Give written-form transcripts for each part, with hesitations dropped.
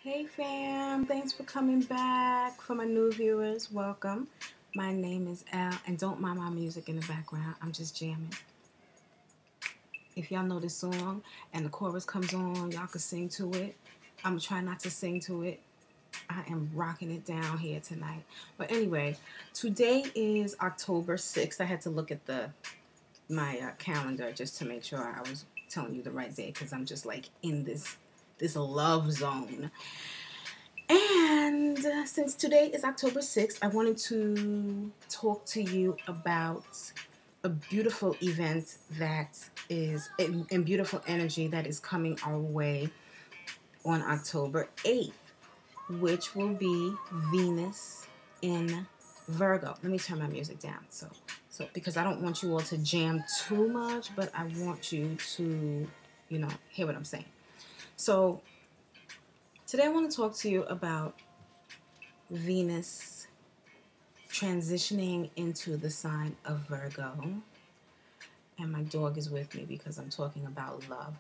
Hey fam, thanks for coming back. For my new viewers, welcome. My name is Al, and don't mind my music in the background. I'm just jamming. If y'all know this song and the chorus comes on, y'all can sing to it. I'm gonna try not to sing to it. I am rocking it down here tonight. But anyway, today is October 6th. I had to look at my calendar just to make sure I was telling you the right day because I'm just like in this love zone. And since today is October 6th, I wanted to talk to you about a beautiful event that is, and beautiful energy that is coming our way on October 8th, which will be Venus in Virgo. Let me turn my music down. So because I don't want you all to jam too much, but I want you to, hear what I'm saying. So today I want to talk to you about Venus transitioning into the sign of Virgo. And my dog is with me because I'm talking about love.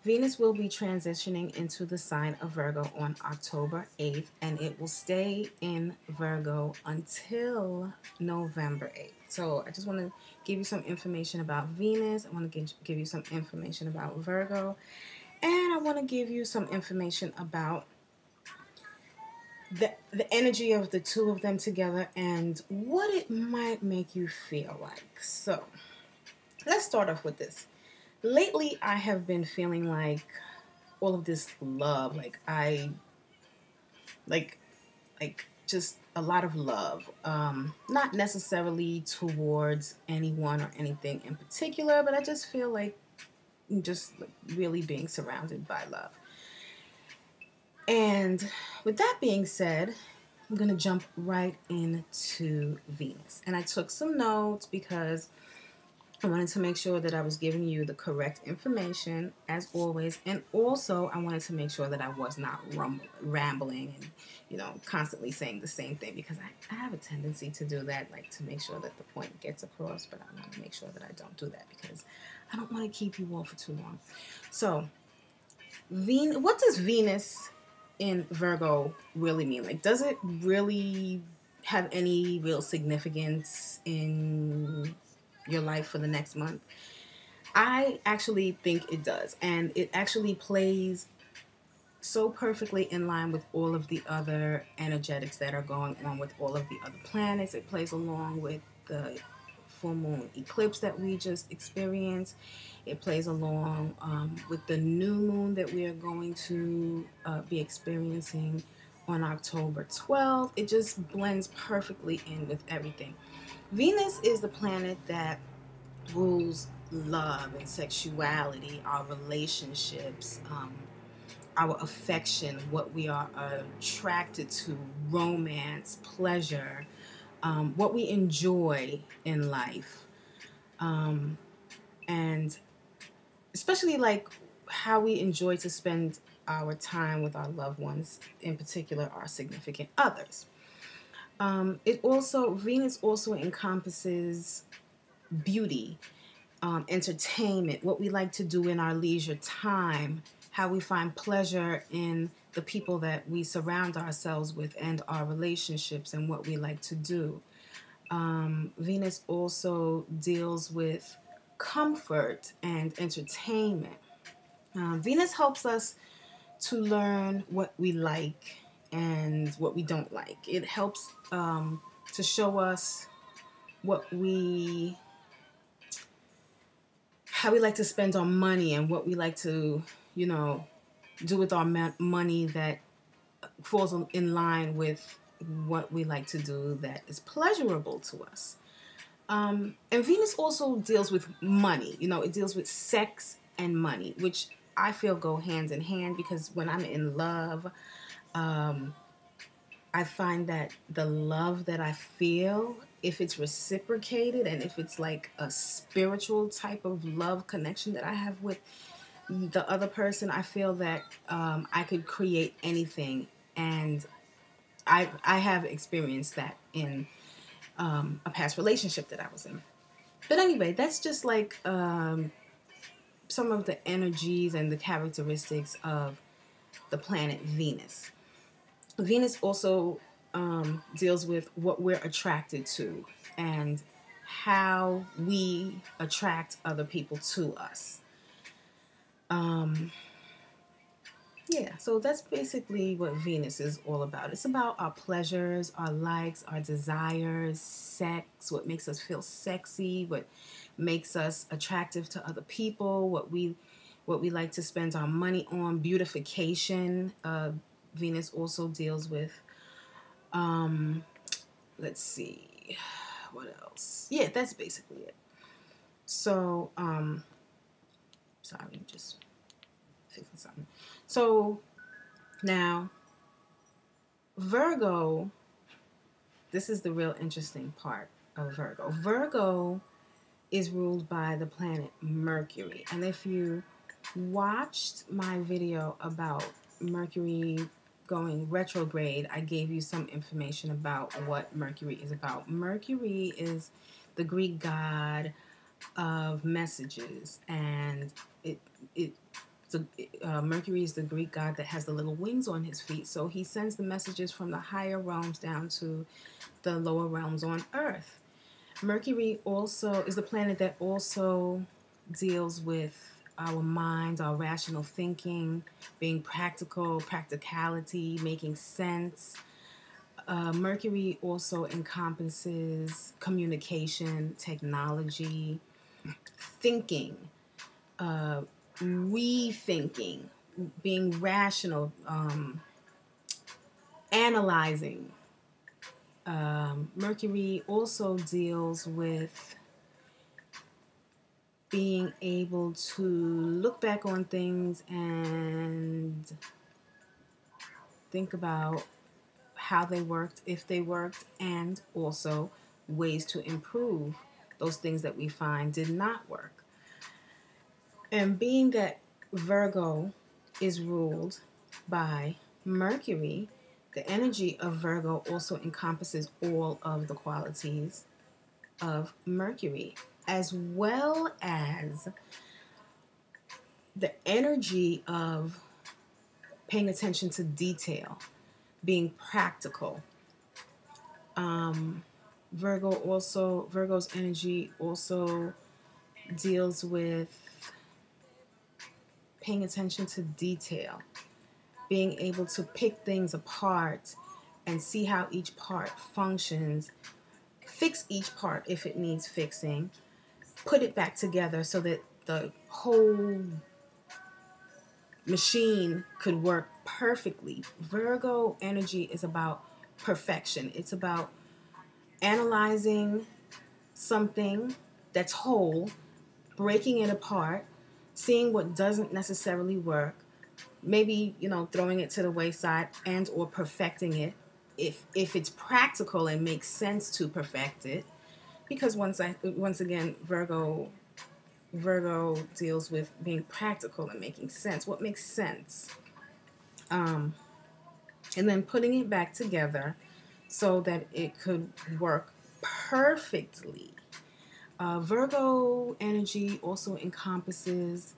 Venus will be transitioning into the sign of Virgo on October 8th, and it will stay in Virgo until November 8th. So I just want to give you some information about Venus. I want to give you some information about Virgo. And I want to give you some information about the energy of the two of them together and what it might make you feel like. So let's start off with this. Lately, I have been feeling like all of this love, like just a lot of love. Not necessarily towards anyone or anything in particular, but I just feel like just really being surrounded by love. And with that being said, I'm going to jump right into Venus. And I took some notes because I wanted to make sure that I was giving you the correct information as always. And also I wanted to make sure that I was not rambling and, constantly saying the same thing because I have a tendency to do that, like to make sure that the point gets across. But I want to make sure that I don't do that because I don't want to keep you all for too long. So what does Venus in Virgo really mean? Like, does it really have any real significance in your life for the next month? I actually think it does, and it actually plays so perfectly in line with all of the other energetics that are going on with all of the other planets. It plays along with the full moon eclipse that we just experienced. It plays along with the new moon that we are going to be experiencing on October 12th. It just blends perfectly in with everything. Venus is the planet that rules love and sexuality, our relationships, our affection, what we are attracted to, romance, pleasure, what we enjoy in life, and especially like how we enjoy to spend our time with our loved ones, in particular our significant others. Venus also encompasses beauty, entertainment, what we like to do in our leisure time, how we find pleasure in the people that we surround ourselves with and our relationships and what we like to do. Venus also deals with comfort and entertainment. Venus helps us to learn what we like and what we don't like. It helps to show us what how we like to spend our money and what we like to, do with our money that falls in line with what we like to do that is pleasurable to us. And Venus also deals with money. It deals with sex and money, which I feel go hand in hand because when I'm in love, I find that the love that I feel, if it's reciprocated and if it's like a spiritual type of love connection that I have with the other person, I feel that I could create anything. And I have experienced that in a past relationship that I was in. But anyway, that's just like some of the energies and the characteristics of the planet Venus. Venus also deals with what we're attracted to and how we attract other people to us. Yeah, so that's basically what Venus is all about. It's about our pleasures, our likes, our desires, sex, what makes us feel sexy, what makes us attractive to other people, what we like to spend our money on, beautification. Venus also deals with let's see, what else? Yeah, that's basically it. So, sorry, just fixing something. So now Virgo, this is the real interesting part of Virgo. Virgo is ruled by the planet Mercury. And if you watched my video about Mercury going retrograde, I gave you some information about what Mercury is about. Mercury is the Greek god of messages, and Mercury is the Greek god that has the little wings on his feet. So he sends the messages from the higher realms down to the lower realms on Earth. Mercury also is the planet that also deals with our minds, our rational thinking, being practical, practicality, making sense. Mercury also encompasses communication, technology, thinking, rethinking, being rational, analyzing. Mercury also deals with being able to look back on things and think about how they worked, if they worked, and also ways to improve those things that we find did not work. And being that Virgo is ruled by Mercury, the energy of Virgo also encompasses all of the qualities of Mercury, as well as the energy of paying attention to detail, being practical. Virgo's energy also deals with paying attention to detail, being able to pick things apart and see how each part functions, fix each part if it needs fixing, put it back together so that the whole machine could work perfectly. Virgo energy is about perfection. It's about analyzing something that's whole, breaking it apart, seeing what doesn't necessarily work, maybe, throwing it to the wayside and or perfecting it if it's practical and makes sense to perfect it. Because once again, Virgo deals with being practical and making sense. What makes sense? And then putting it back together so that it could work perfectly. Virgo energy also encompasses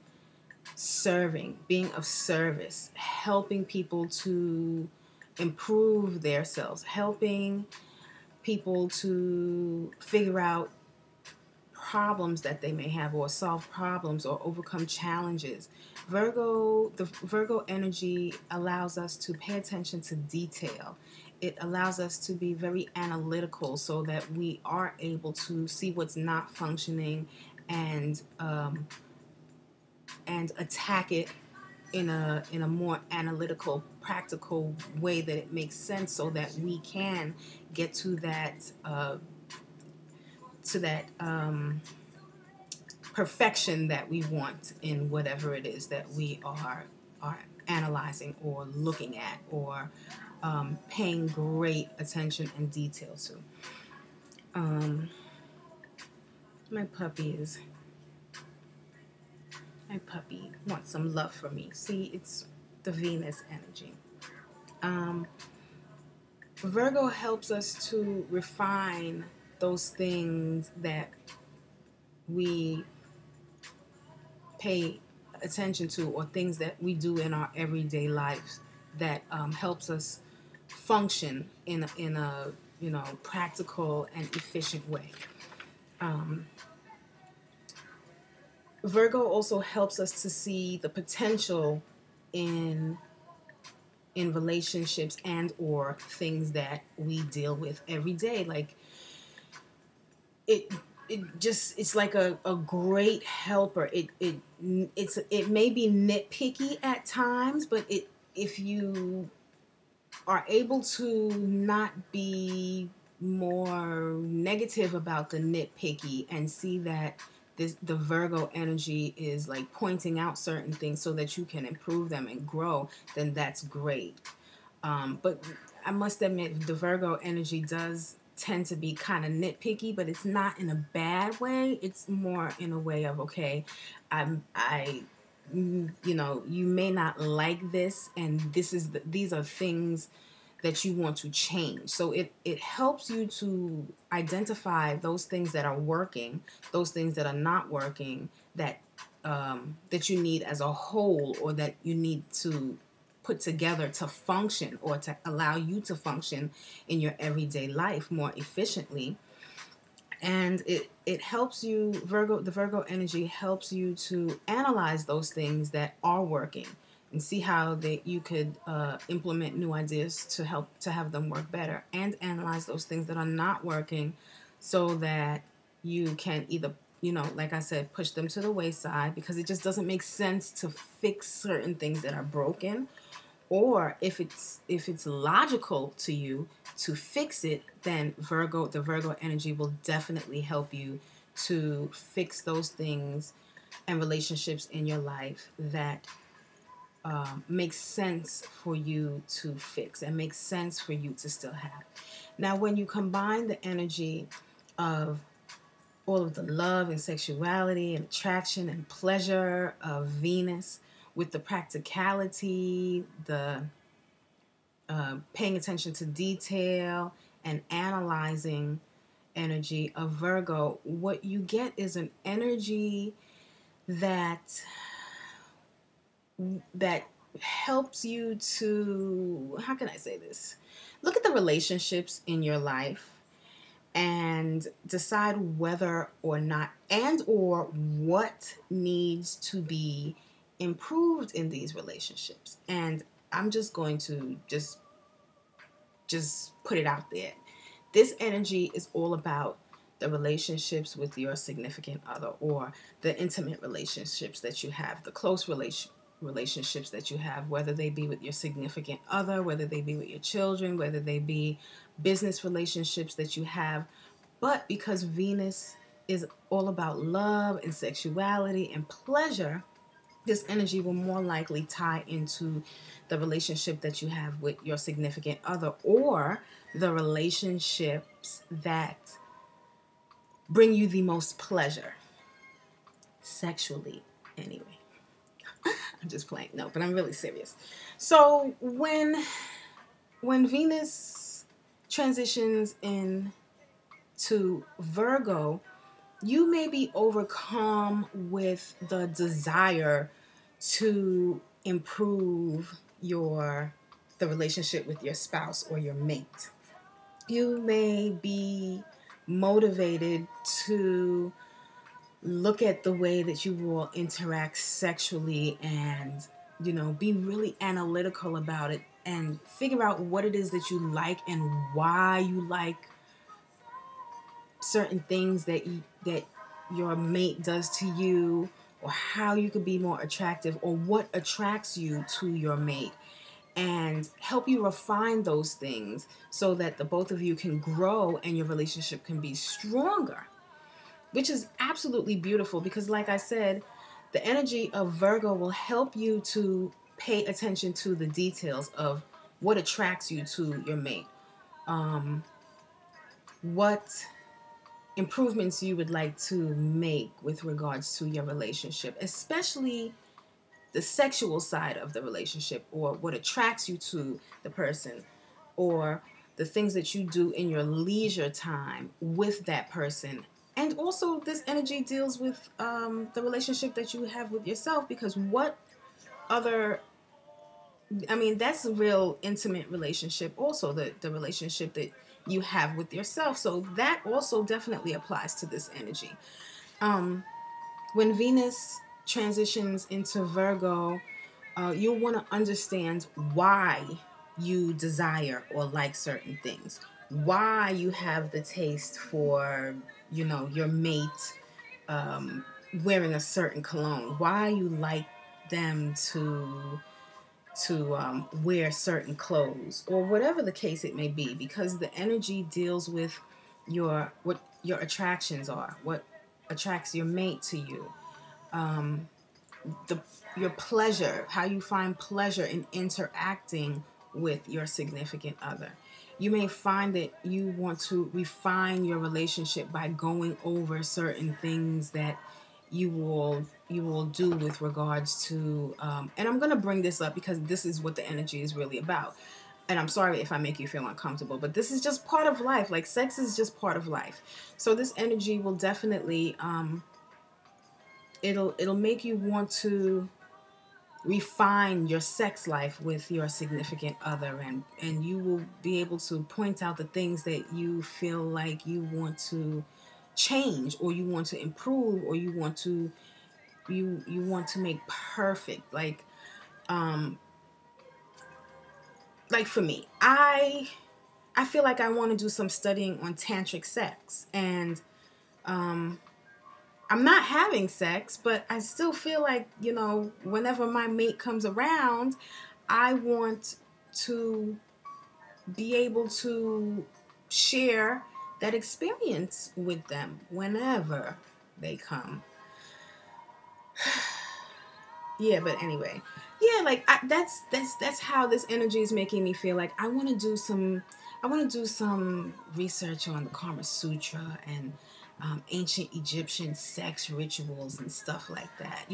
serving, being of service, helping people to improve themselves, helping people to figure out problems that they may have or solve problems or overcome challenges. The Virgo energy allows us to pay attention to detail. It allows us to be very analytical so that we are able to see what's not functioning and attack it in a more analytical, practical way that it makes sense, so that we can get to that perfection that we want in whatever it is that we are analyzing or looking at or paying great attention and detail to. My puppy wants some love from me. See, it's the Venus energy. Virgo helps us to refine those things that we pay attention to or things that we do in our everyday lives that helps us function in a practical and efficient way. Um, Virgo also helps us to see the potential in relationships and or things that we deal with every day. Like it it's like a great helper. It may be nitpicky at times, but if you are able to not be more negative about the nitpicky and see that the Virgo energy is like pointing out certain things so that you can improve them and grow, then that's great. But I must admit, the Virgo energy does tend to be kind of nitpicky, but it's not in a bad way. It's more in a way of, okay, you may not like this, and these are things that you want to change. So it helps you to identify those things that are working, those things that are not working, that you need as a whole, or that you need to put together to function, or to allow you to function in your everyday life more efficiently. And it helps you, the Virgo energy helps you to analyze those things that are working and see how you could implement new ideas to help to have them work better, and analyze those things that are not working so that you can either, like I said, push them to the wayside because it just doesn't make sense to fix certain things that are broken, or if it's logical to you to fix it, then the Virgo energy will definitely help you to fix those things and relationships in your life that makes sense for you to fix and makes sense for you to still have. Now, when you combine the energy of all of the love and sexuality and attraction and pleasure of Venus with the practicality, the paying attention to detail and analyzing energy of Virgo, what you get is an energy that helps you to, how can I say this? Look at the relationships in your life and decide whether or not, and or what needs to be improved in these relationships. And I'm just going to just put it out there. This energy is all about the relationships with your significant other, or the intimate relationships that you have, the close relationships that you have, whether they be with your significant other, whether they be with your children, whether they be business relationships that you have. But because Venus is all about love and sexuality and pleasure, this energy will more likely tie into the relationship that you have with your significant other, or the relationships that bring you the most pleasure sexually, anyway. I'm just playing. No, but I'm really serious. So when Venus transitions into Virgo, you may be overcome with the desire to improve the relationship with your spouse or your mate. You may be motivated to look at the way that you will interact sexually and, be really analytical about it and figure out what it is that you like and why you like certain things that your mate does to you, or how you could be more attractive, or what attracts you to your mate, and help you refine those things so that the both of you can grow and your relationship can be stronger, which is absolutely beautiful because, like I said, the energy of Virgo will help you to pay attention to the details of what attracts you to your mate, what improvements you would like to make with regards to your relationship, especially the sexual side of the relationship, or what attracts you to the person, or the things that you do in your leisure time with that person. And also this energy deals with the relationship that you have with yourself, because what other I mean, that's a real intimate relationship. Also, the relationship that you have with yourself. So that also definitely applies to this energy. Um, when Venus transitions into Virgo, you'll want to understand why you desire or like certain things, why you have the taste for, your mate wearing a certain cologne, why you like them to wear certain clothes, or whatever the case it may be, because the energy deals with what your attractions are, what attracts your mate to you, the your pleasure, how you find pleasure in interacting with your significant other. You may find that you want to refine your relationship by going over certain things that you will do with regards to and I'm going to bring this up because this is what the energy is really about. And I'm sorry if I make you feel uncomfortable, but this is just part of life. Like, sex is just part of life. So this energy will definitely it'll make you want to refine your sex life with your significant other, and you will be able to point out the things that you feel like you want to change, or you want to improve, or you want to make perfect. Like for me, I feel like I want to do some studying on tantric sex, and I'm not having sex, but I still feel like, whenever my mate comes around, I want to be able to share that experience with them whenever they come. Yeah, but anyway, yeah, like that's how this energy is making me feel. Like I want to do some research on the Kama Sutra and ancient Egyptian sex rituals and stuff like that.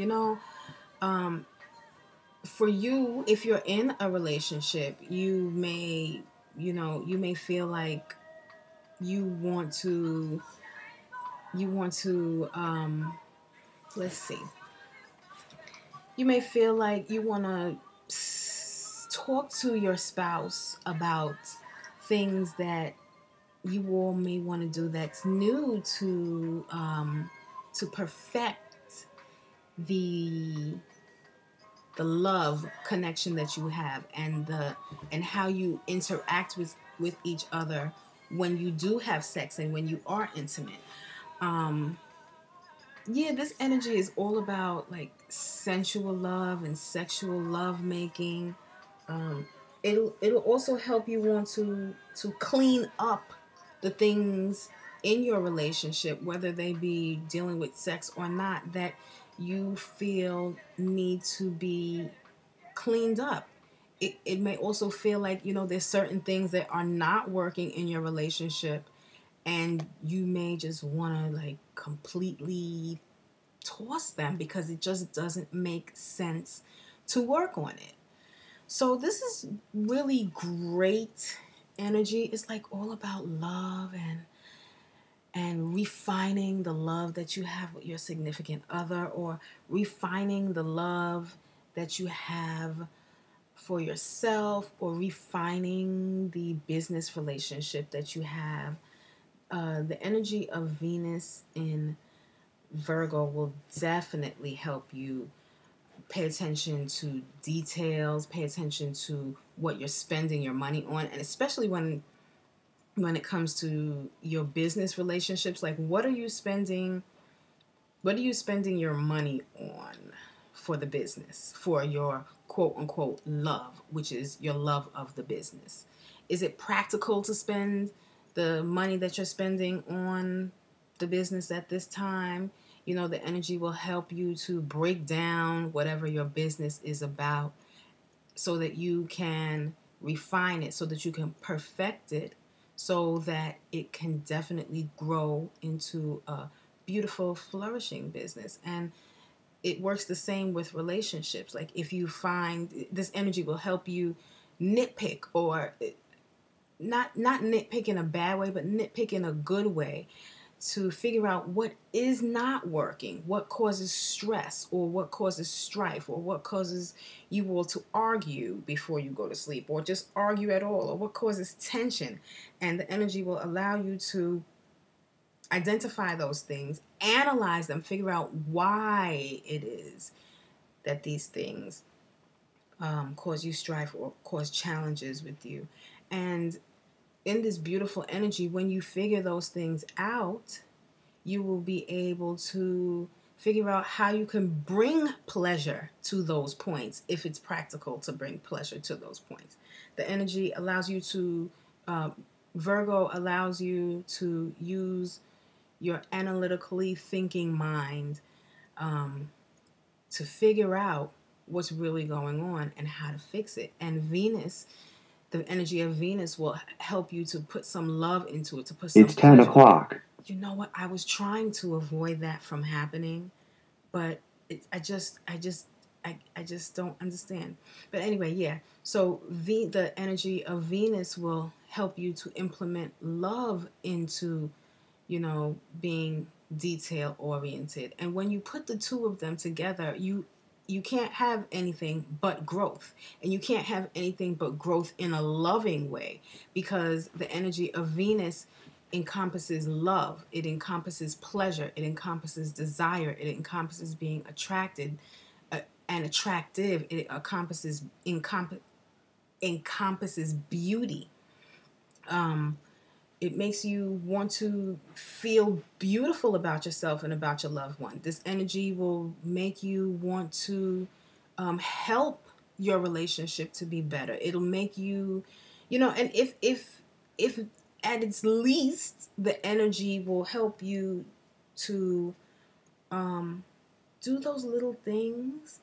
Um, for you, if you're in a relationship, you may feel like you want to let's see. You may feel like you want to talk to your spouse about things that you all may want to do that's new to perfect the love connection that you have, and how you interact with each other when you do have sex and when you are intimate. um yeah, this energy is all about like sensual love and sexual love making. It'll also help you want to clean up the things in your relationship, whether they be dealing with sex or not, that you feel need to be cleaned up. It may also feel like, there's certain things that are not working in your relationship, and you may just want to like completely toss them because it just doesn't make sense to work on it. So this is really great energy. It's like all about love and refining the love that you have with your significant other, or refining the love that you have for yourself, or refining the business relationship that you have. The energy of Venus in Virgo will definitely help you pay attention to details, pay attention to what you're spending your money on, and especially when it comes to your business relationships. Like, what are you spending your money on for the business, for your quote unquote love, which is your love of the business? Is it practical to spend the money that you're spending on the business at this time? The energy will help you to break down whatever your business is about, so that you can refine it, so that you can perfect it, so that it can definitely grow into a beautiful, flourishing business. And it works the same with relationships. Like, if you find this energy will help you nitpick, or not nitpick in a bad way, but nitpick in a good way, to figure out what is not working, what causes stress, or what causes strife, or what causes you all to argue before you go to sleep, or just argue at all, or what causes tension. And the energy will allow you to identify those things, analyze them, figure out why it is that these things cause you strife or cause challenges with you. And in this beautiful energy, when you figure those things out, you will be able to figure out how you can bring pleasure to those points if it's practical to bring pleasure to those points. The energy allows you to, Virgo allows you to use your analytically thinking mind to figure out what's really going on and how to fix it. And Venus, the energy of Venus will help you to put some love into it, to put some It's 10 pleasure. o'clock. You know what? I was trying to avoid that from happening, but I just don't understand. But anyway, yeah. So the energy of Venus will help you to implement love into, being detail oriented. And when you put the two of them together, you can't have anything but growth. And you can't have anything but growth in a loving way, because the energy of Venus encompasses love, it encompasses pleasure, it encompasses desire, it encompasses being attracted and attractive, it encompasses beauty. It makes you want to feel beautiful about yourself and about your loved one. This energy will make you want to help your relationship to be better. It'll make you, and if at its least, the energy will help you to do those little things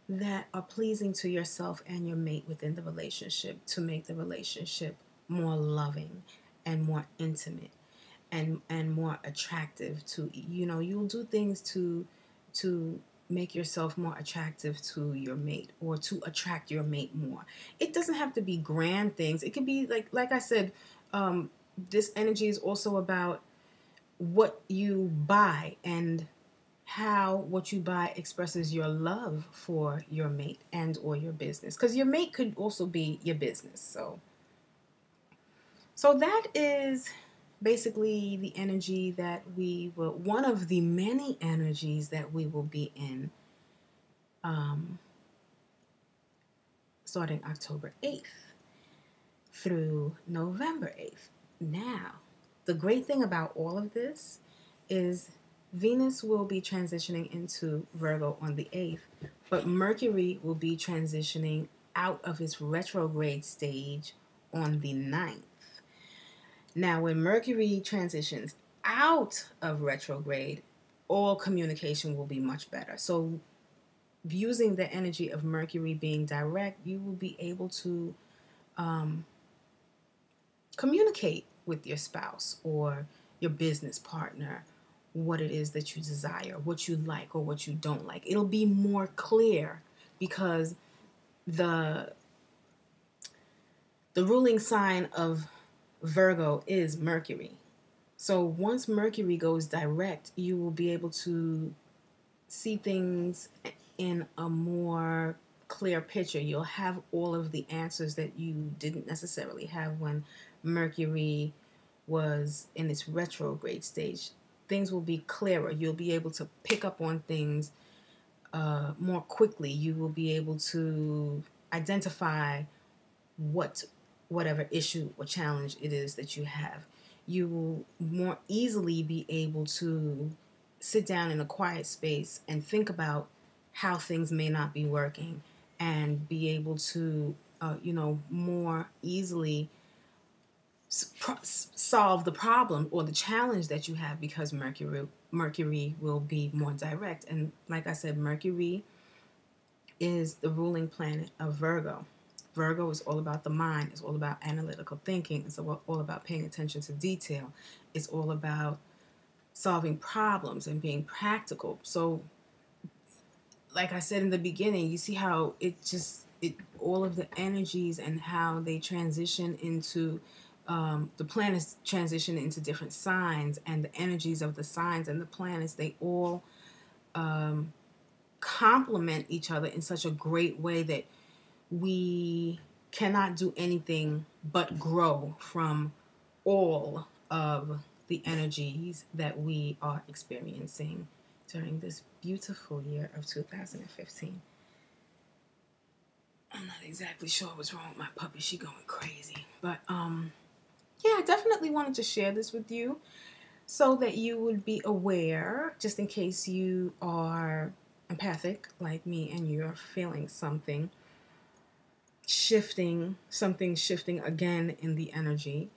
that are pleasing to yourself and your mate within the relationship, to make the relationship more loving and more intimate and more attractive to, you'll do things to make yourself more attractive to your mate, or to attract your mate more. It doesn't have to be grand things. It can be like I said, this energy is also about what you buy and how what you buy expresses your love for your mate and or your business, because your mate could also be your business. So that is basically the energy that one of the many energies that we will be in starting October 8th through November 8th. Now, the great thing about all of this is Venus will be transitioning into Virgo on the 8th, but Mercury will be transitioning out of its retrograde stage on the 9th. Now, when Mercury transitions out of retrograde, all communication will be much better. So, using the energy of Mercury being direct, you will be able to communicate with your spouse or your business partner what it is that you desire, what you like or what you don't like. It'll be more clear, because the ruling sign of Virgo is Mercury. So once Mercury goes direct, you will be able to see things in a more clear picture. You'll have all of the answers that you didn't necessarily have when Mercury was in its retrograde stage. Things will be clearer. You'll be able to pick up on things more quickly. You will be able to identify whatever issue or challenge it is that you have. You will more easily be able to sit down in a quiet space and think about how things may not be working, and be able to, more easily solve the problem or the challenge that you have, because Mercury will be more direct. And like I said, Mercury is the ruling planet of Virgo. Virgo is all about the mind. It's all about analytical thinking. It's all about paying attention to detail. It's all about solving problems and being practical. So, like I said in the beginning, you see how all of the energies and how they transition into the planets transition into different signs, and the energies of the signs and the planets, they all complement each other in such a great way that we cannot do anything but grow from all of the energies that we are experiencing during this beautiful year of 2015. I'm not exactly sure what's wrong with my puppy. She going crazy. But yeah, I definitely wanted to share this with you so that you would be aware, just in case you are empathic like me and you're feeling something shifting again in the energy,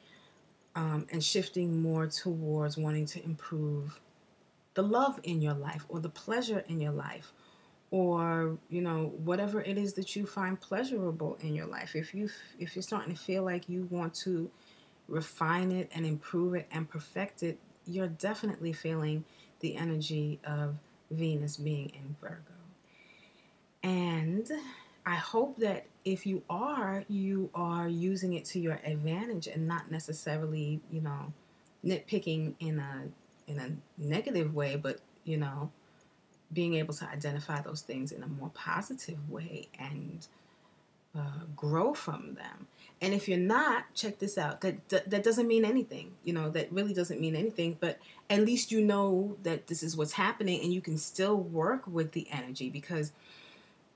and shifting more towards wanting to improve the love in your life or the pleasure in your life, or whatever it is that you find pleasurable in your life. If you're starting to feel like you want to refine it and improve it and perfect it, you're definitely feeling the energy of Venus being in Virgo. And I hope that if you are using it to your advantage and not necessarily, nitpicking in a negative way, but being able to identify those things in a more positive way and grow from them. And if you're not, check this out. That doesn't mean anything. That really doesn't mean anything. But at least you know that this is what's happening, and you can still work with the energy, because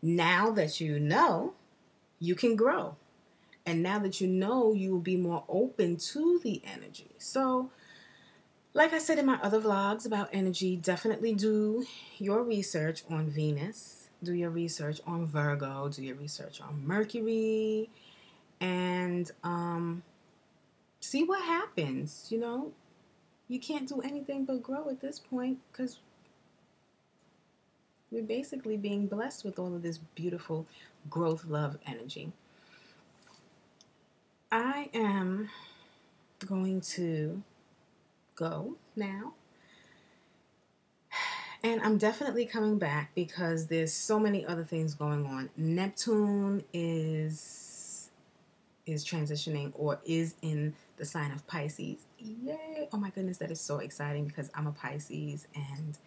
now that you know, you can grow. And now that you know, you will be more open to the energy. So, like I said in my other vlogs about energy, definitely do your research on Venus. Do your research on Virgo. Do your research on Mercury. And see what happens. You can't do anything but grow at this point, because we're basically being blessed with all of this beautiful growth, love energy. I am going to go now. And I'm definitely coming back because there's so many other things going on. Neptune is transitioning, or is in the sign of Pisces. Yay! Oh my goodness, that is so exciting, because I'm a Pisces, and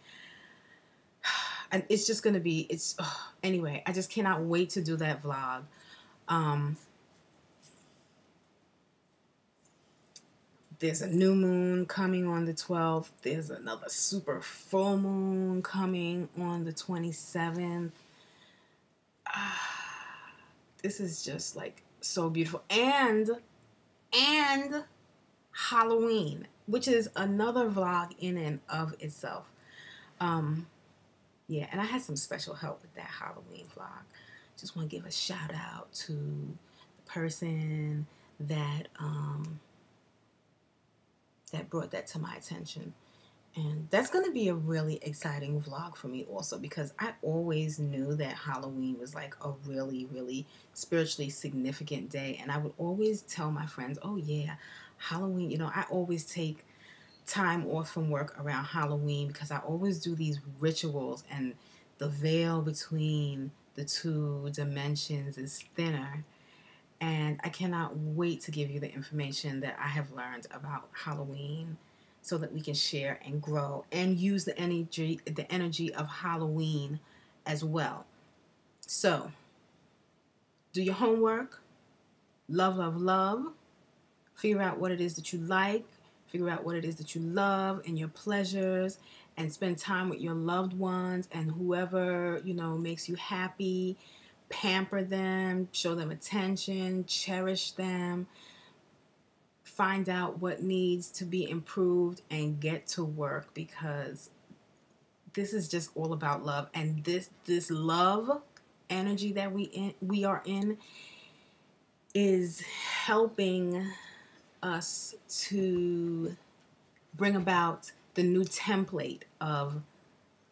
it's just going to be, anyway, I just cannot wait to do that vlog. There's a new moon coming on the 12th. There's another super full moon coming on the 27th. This is just like so beautiful. And Halloween, which is another vlog in and of itself. Yeah, and I had some special help with that Halloween vlog. Just want to give a shout out to the person that that brought that to my attention. And that's going to be a really exciting vlog for me also, because I always knew that Halloween was like a really, really spiritually significant day. And I would always tell my friends, oh yeah, Halloween, I always take time off from work around Halloween, because I always do these rituals, and the veil between the two dimensions is thinner. And I cannot wait to give you the information that I have learned about Halloween, so that we can share and grow and use the energy of Halloween as well. So, do your homework. Love, love, love. Figure out what it is that you like. Figure out what it is that you love and your pleasures, and spend time with your loved ones and whoever, makes you happy. Pamper them, show them attention, cherish them. Find out what needs to be improved and get to work, because this is just all about love. And this love energy that we are in is helping us to bring about the new template of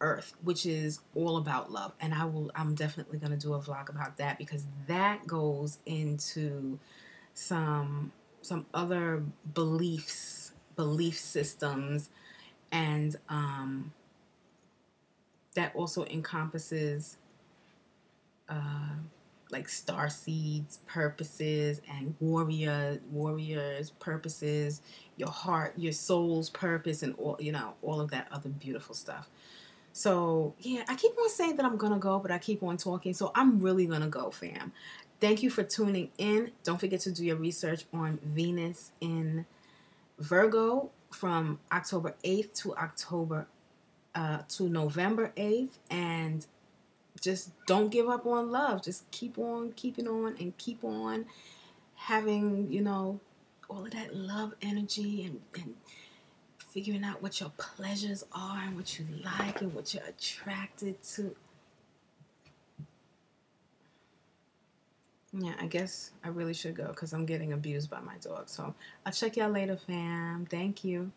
Earth, which is all about love. And I'm definitely going to do a vlog about that, because that goes into some other belief systems, and that also encompasses like star seeds, purposes, and warriors, purposes, your heart, your soul's purpose, and all, all of that other beautiful stuff. So yeah, I keep on saying that I'm gonna go, but I keep on talking. So I'm really gonna go, fam. Thank you for tuning in. Don't forget to do your research on Venus in Virgo from October 8th to November 8th, and just don't give up on love. Just keep on keeping on and keep on having, all of that love energy, and figuring out what your pleasures are and what you like and what you're attracted to. Yeah, I guess I really should go because I'm getting abused by my dog. So I'll check y'all later, fam. Thank you.